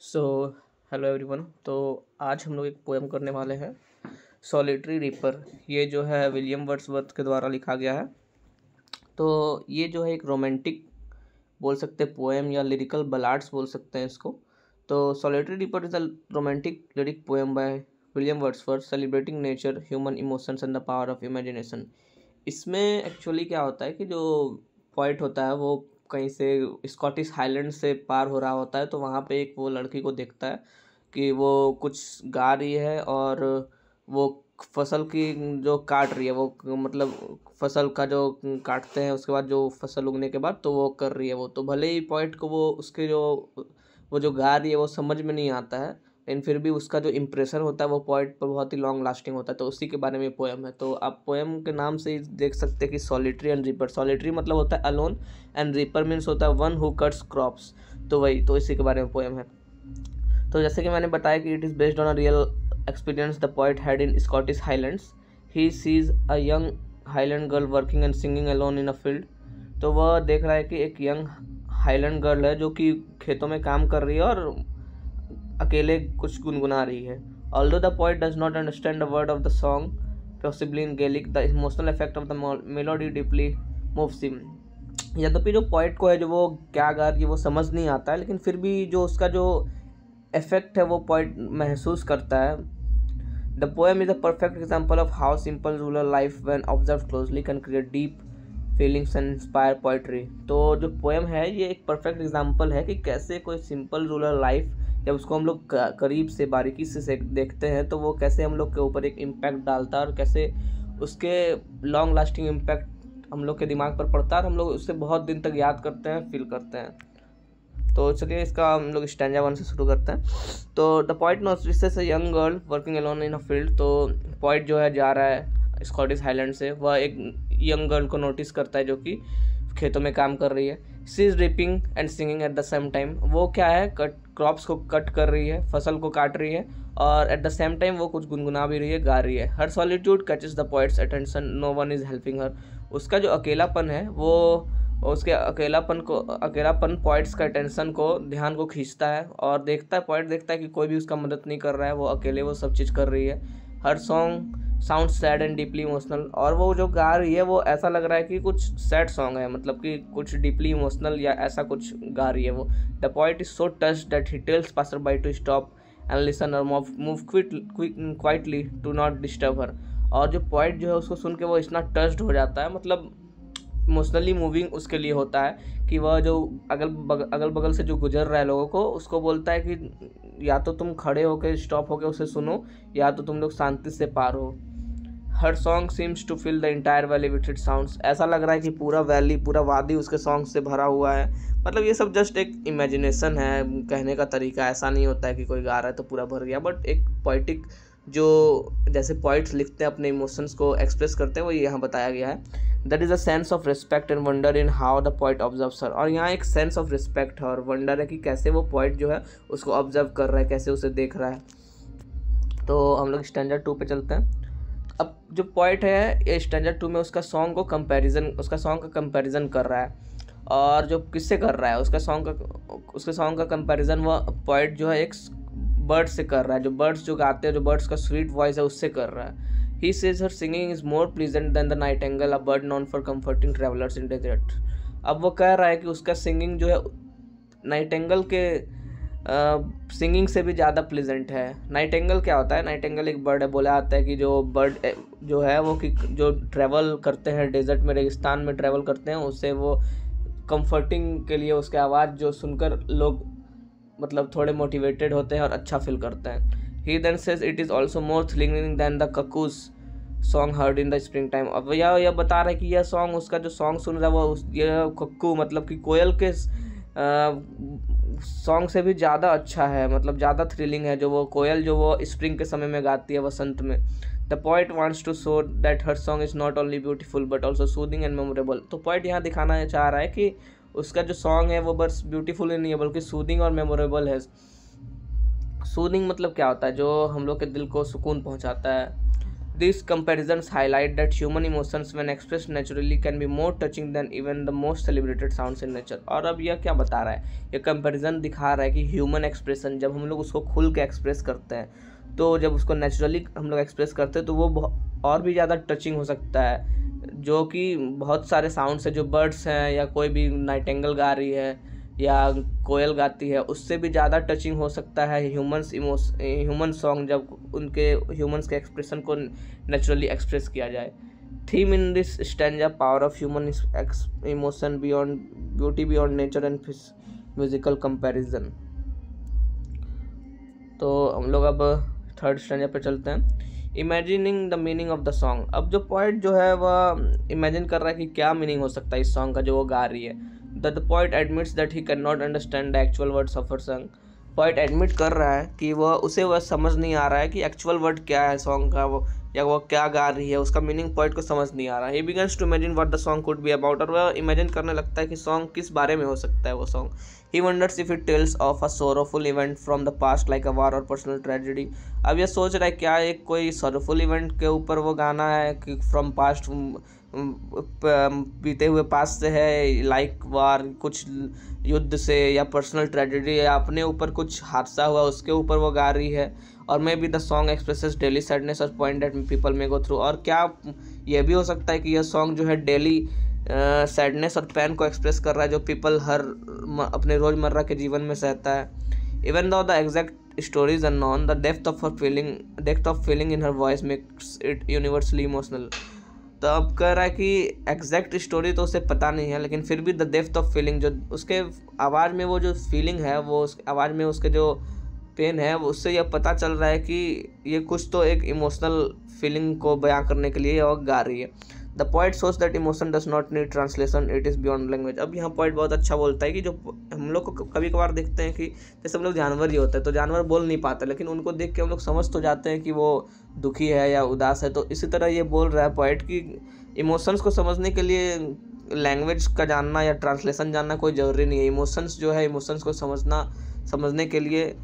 So hello everyone. तो आज हम लोग एक पोएम करने वाले हैं, सॉलिटरी रीपर। ये जो है विलियम वर्ड्सवर्थ के द्वारा लिखा गया है। तो ये जो है एक रोमांटिक बोल सकते हैं पोएम या लिरिकल बलाड्स बोल सकते हैं इसको। तो solitary reaper is a romantic lyric poem by William Wordsworth celebrating nature, human emotions and the power of imagination. इसमें एक्चुअली क्या होता है कि जो पॉइंट होता है वो कहीं से स्कॉटिश हाईलैंड से पार हो रहा होता है। तो वहाँ पे एक वो लड़की को देखता है कि वो कुछ गा रही है और वो फसल की जो काट रही है, वो मतलब फसल का जो काटते हैं उसके बाद जो फसल उगने के बाद तो वो कर रही है। वो तो भले ही पॉइंट को वो उसके जो वो जो गा रही है वो समझ में नहीं आता है, लेकिन फिर भी उसका जो इम्प्रेशन होता है वो पॉइंट पर बहुत ही लॉन्ग लास्टिंग होता है। तो उसी के बारे में पोएम है। तो आप पोएम के नाम से ही देख सकते हैं कि सॉलिटरी एंड रीपर। सॉलिटरी मतलब होता है अलोन एंड रीपर मीन्स होता है वन हु कट्स क्रॉप्स। तो वही, तो इसी के बारे में पोएम है। तो जैसे कि मैंने बताया कि it is based on a real experience the poet had in Scottish highlands. He sees a young highland girl working and singing alone in a field. तो वह देख रहा है कि एक यंग हाईलैंड गर्ल है जो कि खेतों में काम कर रही है और अकेले कुछ गुनगुना रही है। Although the poet does not understand a word of the song, possibly in Gaelic, the emotional effect of the melody deeply moves him. यद्यपि जो पोइट को है जो वो क्या गा रही है वो समझ नहीं आता है, लेकिन फिर भी जो उसका जो इफेक्ट है वो पोइट महसूस करता है। The poem is a perfect example of how simple rural life when observe closely can create deep feelings and inspire poetry. तो जो पोएम है ये एक परफेक्ट एग्जाम्पल है कि कैसे कोई सिंपल रूरल लाइफ जब उसको हम लोग करीब से बारीकी से देखते हैं तो वो कैसे हम लोग के ऊपर एक इम्पैक्ट डालता है और कैसे उसके लॉन्ग लास्टिंग इम्पैक्ट हम लोग के दिमाग पर पड़ता है और हम लोग उससे बहुत दिन तक याद करते हैं, फील करते हैं। तो चलिए इसका हम लोग स्टैंजा 1 से शुरू करते हैं। तो the point notices a young girl working alone in a field. तो पॉइंट जो है जा रहा है स्कॉटिश हाईलैंड से, वह एक यंग गर्ल को नोटिस करता है जो कि खेतों में काम कर रही है। She is reaping and singing at the same time. वो क्या है, क्रॉप्स को कट कर रही है, फसल को काट रही है और एट द सेम टाइम वो कुछ गुनगुना भी रही है, गा रही है। Her solitude catches the points attention, no one is helping her. उसका जो अकेलापन है वो उसके अकेलापन पॉइंट्स का अटेंशन को, ध्यान को खींचता है और पॉइंट देखता है कि कोई भी उसका मदद नहीं कर रहा है, वो अकेले वो सब चीज़ कर रही है। Her song sounds sad and deeply emotional. और वो जो गा रही है वो ऐसा लग रहा है कि कुछ सैड सॉन्ग है, मतलब कि कुछ डीपली इमोशनल या ऐसा कुछ गा रही है वो। The point is so touched that he tells passer by to stop and listen और move quietly to not disturb her. और जो पॉइंट जो है उसको सुन के वो इतना टच्ड हो जाता है, मतलब इमोशनली मूविंग उसके लिए होता है कि वह जो अगल बगल से जो गुजर रहा है लोगों को, उसको बोलता है कि या तो तुम खड़े होकर स्टॉप होकर उसे सुनो या तो तुम लोग शांति से पार हो। Her song seems to fill the entire valley with it sounds. ऐसा लग रहा है कि पूरा वैली, पूरा वादी उसके सॉन्ग से भरा हुआ है। मतलब ये सब जस्ट एक इमेजिनेशन है, कहने का तरीका। ऐसा नहीं होता है कि कोई गा रहा है तो पूरा भर गया, बट एक पोइटिक जो जैसे पोइट्स लिखते हैं अपने इमोशंस को एक्सप्रेस करते हैं वो यहाँ बताया गया है। That is a sense of respect and wonder in how the poet observes her. और यहाँ एक सेंस ऑफ रिस्पेक्ट है और वंडर है कि कैसे वो पोइट जो है उसको ऑब्जर्व कर रहा है, कैसे उसे देख रहा है। तो हम लोग स्टैंडर्ड 2 पे चलते हैं। अब जो पॉइंट है ये स्टैंडर्ड 2 में उसका सॉन्ग का कंपैरिजन कर रहा है। और जो किससे कर रहा है, उसके सॉन्ग का कंपैरिजन वह पॉइंट जो है एक बर्ड से कर रहा है। जो बर्ड्स जो गाते हैं, जो बर्ड्स का स्वीट वॉइस है उससे कर रहा है। He says her singing is more pleasant than the nightingale, a bird known for comforting travellers in desert. अब वो कह रहा है कि उसका सिंगिंग जो है नाइटिंगेल के सिंगिंग से भी ज़्यादा प्लेजेंट है। नाइटिंगेल क्या होता है, नाइटिंगेल एक बर्ड है। बोला जाता है कि जो बर्ड जो है वो कि जो ट्रैवल करते हैं डेजर्ट में, रेगिस्तान में ट्रैवल करते हैं, उससे वो कंफर्टिंग के लिए उसके आवाज़ जो सुनकर लोग मतलब थोड़े मोटिवेटेड होते हैं और अच्छा फील करते हैं। He then says it is also more thrilling than the cuckoo's song heard in the spring time. अब यह बता रहा है कि यह सॉन्ग, उसका जो सॉन्ग सुन रहा है वो यह कक्कू मतलब कि कोयल के सॉन्ग से भी ज़्यादा अच्छा है, मतलब ज़्यादा थ्रिलिंग है। जो वो कोयल जो वो स्प्रिंग के समय में गाती है, वसंत में। The point wants to show that her song is not only beautiful but also soothing and memorable. तो पॉइंट यहाँ दिखाना चाह रहा है कि उसका जो सॉन्ग है वो बस ब्यूटीफुल ही नहीं है बल्कि सूदिंग और मेमोरेबल है। सूदिंग मतलब क्या होता है, जो हम लोग के दिल को सुकून पहुँचाता है। These comparisons highlight that human emotions when expressed naturally can be more touching than even the most celebrated sounds in nature। और अब यह क्या बता रहा है, ये कंपैरिजन दिखा रहा है कि ह्यूमन एक्सप्रेशन जब हम लोग उसको खुल के एक्सप्रेस करते हैं, तो जब उसको नेचुरली हम लोग एक्सप्रेस करते हैं तो वो और भी ज़्यादा टचिंग हो सकता है, जो कि बहुत सारे साउंड्स हैं जो बर्ड्स हैं या कोई भी नाइटिंगेल गा रही है या कोयल गाती है, उससे भी ज़्यादा टचिंग हो सकता है ह्यूमन सॉन्ग जब उनके ह्यूमंस के एक्सप्रेशन को नेचुरली एक्सप्रेस किया जाए। Theme in this stanza power of human emotion beyond beauty beyond nature and musical comparison. तो हम लोग अब थर्ड स्टैंजा पे चलते हैं, imagining the meaning of the song. अब जो पोइट जो है वह इमेजिन कर रहा है कि क्या मीनिंग हो सकता है इस सॉन्ग का जो वो गा रही है। The poet admits that he cannot understand the actual words of her song। Poet admit कर रहा है कि वह समझ नहीं आ रहा है कि एक्चुअल वर्ड क्या है सॉन्ग का, वो या वो क्या गा रही है, उसका मीनिंग पोइट को समझ नहीं आ रहा है। He begins to imagine what the song could be about, और वह इमेजिन करने लगता है कि सॉन्ग किस बारे में हो सकता है वो song. He wonders if it tells of a sorrowful event from the past like a war और पर्सनल ट्रेजेडी। अब ये सोच रहा है क्या एक कोई सोरोफुल इवेंट के ऊपर वो गाना है कि फ्रॉम पास्ट बीते हुए पास्ट से है, लाइक वार कुछ युद्ध से, या पर्सनल ट्रेजेडी या अपने ऊपर कुछ हादसा हुआ उसके ऊपर वो गा रही है। और maybe the song expresses daily sadness और point that people may go through. और क्या ये भी हो सकता है कि यह सॉन्ग जो है डेली सैडनेस और पेन को एक्सप्रेस कर रहा है जो पीपल अपने रोज़मर्रा के जीवन में सहता है। Even though the exact story is unknown, the depth of feeling in her voice makes it universally emotional. तो अब कह रहा है कि एग्जैक्ट स्टोरी तो उसे पता नहीं है, लेकिन फिर भी द डेप्थ ऑफ फीलिंग, जो उसके आवाज़ में वो जो फीलिंग है, वो उस आवाज़ में उसके जो पेन है, वो उससे यह पता चल रहा है कि ये कुछ तो एक इमोशनल फीलिंग को बयां करने के लिए वो गा रही है। द पोइट सोच that emotion does not need translation, it is beyond language. अब यहाँ पोइट बहुत अच्छा बोलता है कि जो हम लोग को कभी कभार देखते हैं कि जैसे हम लोग जानवर ही होते हैं, तो जानवर बोल नहीं पाते, लेकिन उनको देख के हम लोग समझ तो जाते हैं कि वो दुखी है या उदास है। तो इसी तरह ये बोल रहा है पोइट कि इमोशंस को समझने के लिए लैंग्वेज का जानना या ट्रांसलेशन जानना कोई ज़रूरी नहीं है। इमोशंस जो है, इमोशंस को समझने के लिए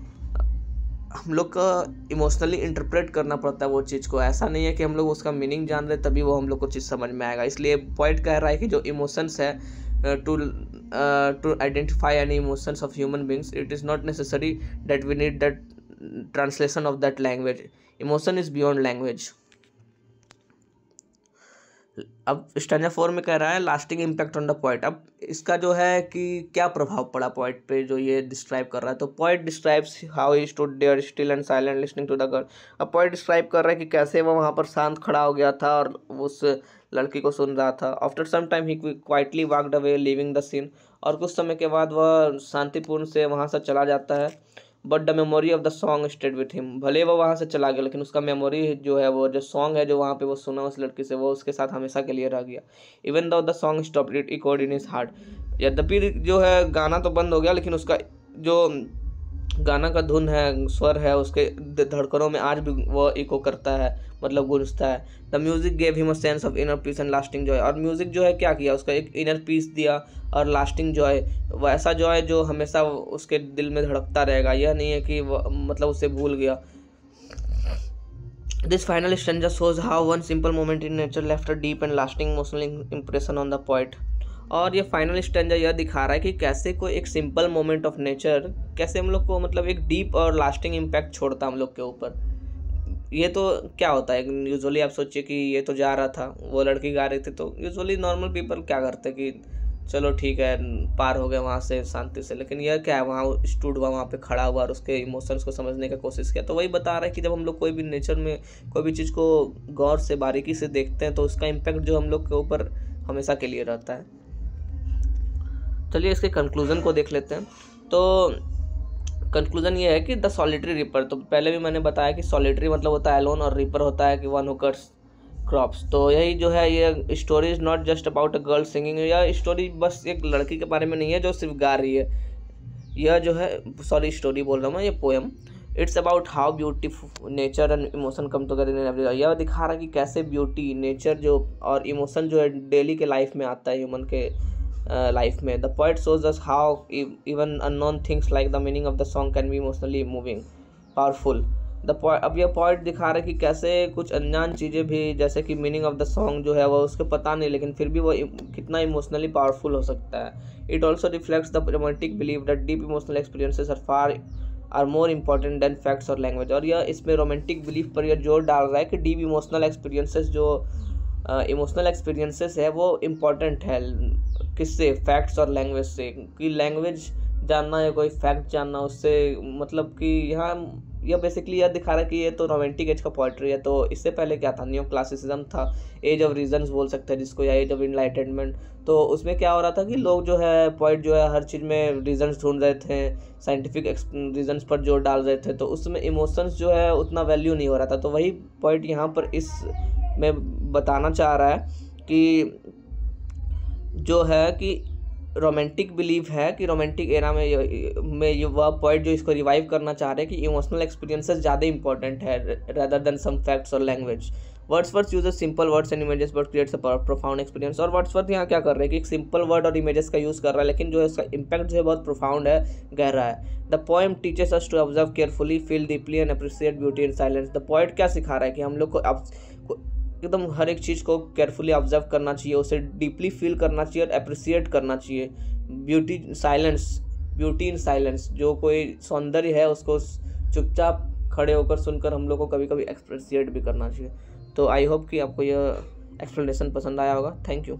हम लोग का इमोशनली इंटरप्रेट करना पड़ता है वो चीज़ को। ऐसा नहीं है कि हम लोग उसका मीनिंग जान रहे तभी वो हम लोग को चीज़ समझ में आएगा। इसलिए पॉइंट कह रहा है कि जो इमोशंस है, to identify any emotions of human beings, it is not necessary that we need that translation of that language. Emotion is beyond language. अब स्टैंजा 4 में कह रहा है lasting impact on the poet. अब इसका जो है कि क्या प्रभाव पड़ा पोइट पे, जो ये डिस्क्राइब कर रहा है। तो poet describes how he stood there still and silent listening to the girl. अब पोइट डिस्क्राइब कर रहा है कि कैसे वो वहाँ पर शांत खड़ा हो गया था और उस लड़की को सुन रहा था। After some time he quietly walked away leaving the scene. और कुछ समय के बाद वह शांतिपूर्ण से वहाँ से चला जाता है। But the memory of the song stayed with him. भले वो वहाँ से चला गया, लेकिन उसका मेमोरी जो है, वो जो सॉन्ग है जो वहाँ पे वो सुना उस लड़की से, वो उसके साथ हमेशा के लिए रह गया। Even though the song stopped, it echoed in his heart. यद्यपि जो है गाना तो बंद हो गया, लेकिन उसका जो गाना का धुन है, स्वर है, उसके धड़कनों में आज भी वो इको करता है, मतलब गूंजता है। The music gave him a sense of inner peace and lasting Joy. और म्यूजिक जो है क्या किया, उसका एक इनर पीस दिया और लास्टिंग जॉय, वो ऐसा जॉय जो हमेशा उसके दिल में धड़कता रहेगा। यह नहीं है कि मतलब उसे भूल गया। This final stanza shows how one simple moment in nature left a deep and lasting emotional impression on the poet। और ये फाइनल स्टैंजा यह दिखा रहा है कि कैसे कोई एक सिंपल मोमेंट ऑफ नेचर कैसे हम लोग को मतलब एक डीप और लास्टिंग इम्पैक्ट छोड़ता हम लोग के ऊपर। ये तो क्या होता है, यूजुअली आप सोचिए कि ये तो जा रहा था, वो लड़की गा रही थी, तो यूजुअली नॉर्मल पीपल क्या करते कि चलो ठीक है पार हो गए वहाँ से शांति से। लेकिन यह क्या है, वहाँ स्टूड हुआ, वहाँ पे खड़ा हुआ और उसके इमोशंस को समझने का कोशिश किया। तो वही बता रहा है कि जब हम लोग कोई भी नेचर में कोई भी चीज़ को गौर से बारीकी से देखते हैं तो उसका इम्पैक्ट जो हम लोग के ऊपर हमेशा के लिए रहता है। चलिए इसके कंक्लूजन को देख लेते हैं। तो कंक्लूजन ये है कि द सॉलिटरी रीपर, तो पहले भी मैंने बताया कि सॉलिटरी मतलब होता है एलोन और रीपर होता है कि वन हु कट्स क्रॉप्स। तो यही जो है, ये story is not just about a girl singing. यह स्टोरी बस एक लड़की के बारे में नहीं है जो सिर्फ गा रही है। यह जो है, सॉरी स्टोरी बोल रहा हूँ मैं, ये poem. It's about how beautiful nature and emotion come together in every. यह दिखा रहा है कि कैसे ब्यूटी, नेचर जो और इमोशन जो है डेली के लाइफ में आता है, ह्यूमन के लाइफ में। The poet shows us how even unknown things like the meaning of the song can be emotionally moving, powerful. अब यह पॉइंट दिखा रहा है कि कैसे कुछ अनजान चीज़ें भी, जैसे कि मीनिंग ऑफ द सॉन्ग जो है वो उसको पता नहीं, लेकिन फिर भी वो कितना इमोशनली पावरफुल हो सकता है। It also reflects the romantic belief that deep emotional experiences are more important than facts और लैंग्वेज। और यह इसमें रोमांटिक बिलीफ पर यह जोर डाल रहा है कि डीप इमोशनल एक्सपीरियंसेस जो इमोशनल एक्सपीरियंसेस है वो इम्पॉर्टेंट है, किससे, फैक्ट्स और लैंग्वेज से। कि लैंग्वेज जानना या कोई फैक्ट जानना उससे मतलब कि यहाँ यह बेसिकली यह दिखा रहा है कि ये तो रोमांटिक एज का पोइट्री है। तो इससे पहले क्या था, न्यू क्लासिसिज्म था, एज ऑफ रीजन्स बोल सकते हैं जिसको, या एज ऑफ इनलाइटनमेंट। तो उसमें क्या हो रहा था कि लोग जो है पोइट जो है हर चीज़ में रीजन्स ढूंढ रहे थे, साइंटिफिक रीजन्स पर जोर डाल रहे थे, तो उसमें इमोशंस जो है उतना वैल्यू नहीं हो रहा था। तो वही पॉइंट यहाँ पर इस में बताना चाह रहा है कि जो है कि रोमांटिक बिलीफ है कि रोमांटिक एरा में ये वह पॉइंट जो इसको रिवाइव करना चाह रहे हैं कि इमोशनल एक्सपीरियंसेस ज़्यादा इंपॉर्टेंट है रेदर देन सम फैक्ट्स और language. Wordsworth uses simple words and images but creates a profound experience. और वर्ड्सवर्थ यहाँ क्या कर रहे हैं कि एक सिंपल वर्ड और इमेजेस का यूज़ कर रहा है, लेकिन जो है इसका इम्पैक्ट जो है बहुत प्रोफाउंड है, गहरा है। The poem teaches us to observe carefully, feel deeply and appreciate beauty in silence. The poet क्या सिखा रहा है कि हम लोग को एकदम हर एक चीज़ को केयरफुली ऑब्जर्व करना चाहिए, उसे डीपली फील करना चाहिए और अप्रिशिएट करना चाहिए। ब्यूटी इन साइलेंस, जो कोई सौंदर्य है उसको चुपचाप खड़े होकर सुनकर हम लोग को कभी कभी अप्रिशिएट भी करना चाहिए। तो आई होप कि आपको यह एक्सप्लेनेशन पसंद आया होगा। Thank you.